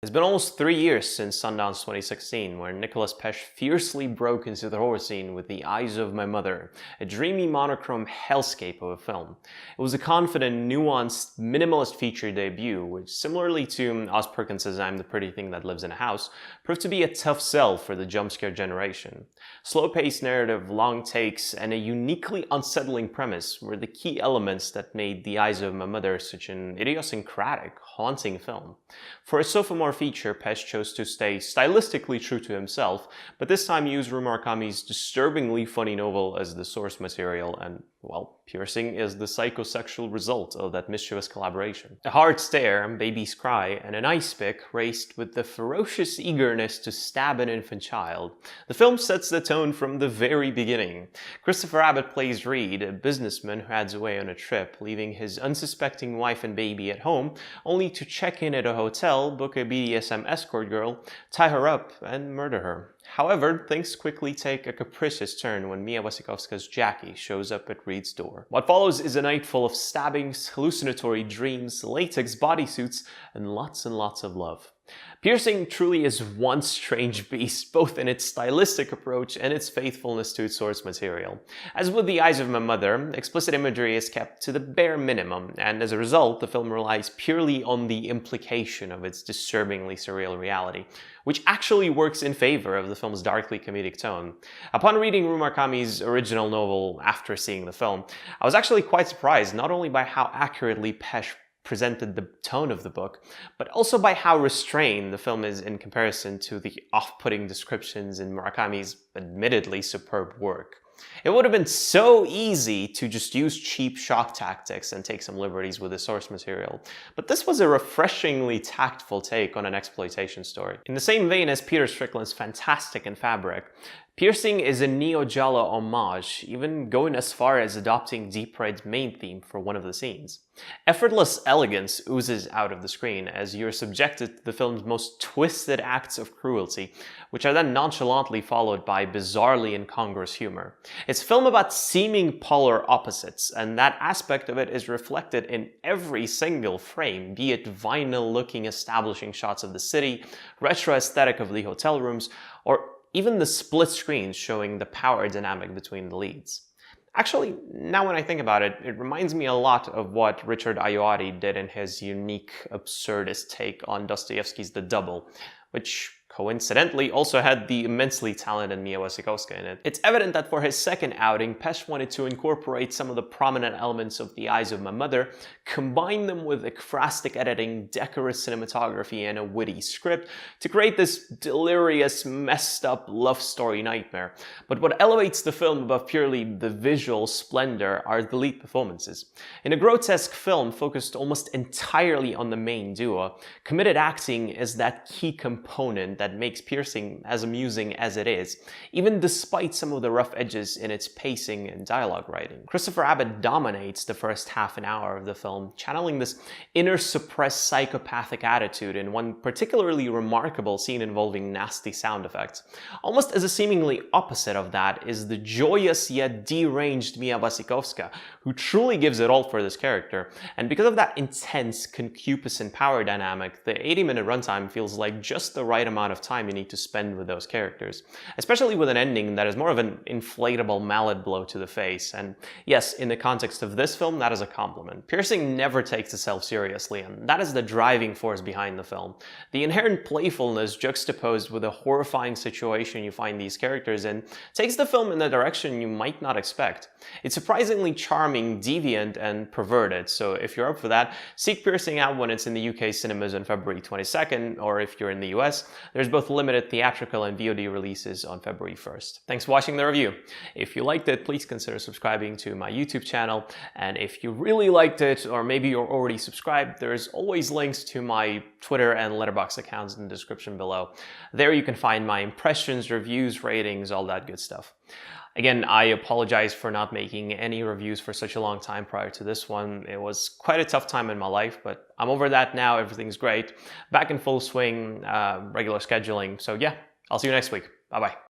It's been almost 3 years since Sundance 2016, where Nicolas Pesce fiercely broke into the horror scene with The Eyes of My Mother, a dreamy monochrome hellscape of a film. It was a confident, nuanced, minimalist feature debut, which, similarly to Oz Perkins' I'm the Pretty Thing That Lives in a House, proved to be a tough sell for the jump-scare generation. Slow-paced narrative, long takes, and a uniquely unsettling premise were the key elements that made The Eyes of My Mother such an idiosyncratic, haunting film. For a sophomore feature, Pesce chose to stay stylistically true to himself, but this time used Ru Murakami's disturbingly funny novel as the source material, and, well, piercing is the psychosexual result of that mischievous collaboration. A hard stare, baby's cry, and an ice pick raced with the ferocious eagerness to stab an infant child. The film sets the tone from the very beginning. Christopher Abbott plays Reed, a businessman who heads away on a trip, leaving his unsuspecting wife and baby at home, only to check in at a hotel, book a BDSM escort girl, tie her up, and murder her. However, things quickly take a capricious turn when Mia Wasikowska's Jackie shows up at Reed's door. What follows is a night full of stabbings, hallucinatory dreams, latex bodysuits, and lots of love. Piercing truly is one strange beast, both in its stylistic approach and its faithfulness to its source material. As with The Eyes of My Mother, explicit imagery is kept to the bare minimum, and as a result, the film relies purely on the implication of its disturbingly surreal reality, which actually works in favor of the film's darkly comedic tone. Upon reading Ru Murakami's original novel after seeing the film, I was actually quite surprised not only by how accurately Pesce presented the tone of the book, but also by how restrained the film is in comparison to the off-putting descriptions in Murakami's admittedly superb work. It would have been so easy to just use cheap shock tactics and take some liberties with the source material, but this was a refreshingly tactful take on an exploitation story. In the same vein as Peter Strickland's Fantastic in Fabric, Piercing is a neo-giallo homage, even going as far as adopting Deep Red's main theme for one of the scenes. Effortless elegance oozes out of the screen as you're subjected to the film's most twisted acts of cruelty, which are then nonchalantly followed by bizarrely incongruous humor. It's a film about seeming polar opposites, and that aspect of it is reflected in every single frame, be it vinyl-looking establishing shots of the city, retro aesthetic of the hotel rooms, or even the split screens showing the power dynamic between the leads. Actually, now when I think about it, it reminds me a lot of what Richard Ayoade did in his unique, absurdist take on Dostoevsky's The Double, which coincidentally also had the immensely talented Mia Wasikowska in it. It's evident that for his second outing, Pesce wanted to incorporate some of the prominent elements of The Eyes of My Mother, combine them with ekphrastic editing, decorous cinematography, and a witty script to create this delirious, messed up love story nightmare. But what elevates the film above purely the visual splendor are the lead performances. In a grotesque film focused almost entirely on the main duo, committed acting is that key component that makes Piercing as amusing as it is, even despite some of the rough edges in its pacing and dialogue writing. Christopher Abbott dominates the first half an hour of the film, channeling this inner suppressed psychopathic attitude in one particularly remarkable scene involving nasty sound effects. Almost as a seemingly opposite of that is the joyous yet deranged Mia Wasikowska, who truly gives it all for this character, and because of that intense, concupiscent power dynamic, the 80-minute runtime feels like just the right amount of time you need to spend with those characters, especially with an ending that is more of an inflatable mallet blow to the face. And yes, in the context of this film, that is a compliment. Piercing never takes itself seriously, and that is the driving force behind the film. The inherent playfulness juxtaposed with the horrifying situation you find these characters in takes the film in a direction you might not expect. It's surprisingly charming, deviant, and perverted, so if you're up for that, seek Piercing out when it's in the UK cinemas on February 22nd, or if you're in the US, there's both limited theatrical and VOD releases on February 1st. Thanks for watching the review. If you liked it, please consider subscribing to my YouTube channel, and if you really liked it, or maybe you're already subscribed, there's always links to my Twitter and Letterboxd accounts in the description below. There you can find my impressions, reviews, ratings, all that good stuff. Again, I apologize for not making any reviews for such a long time prior to this one. It was quite a tough time in my life, but I'm over that now. Everything's great. Back in full swing, regular scheduling. So yeah, I'll see you next week. Bye-bye.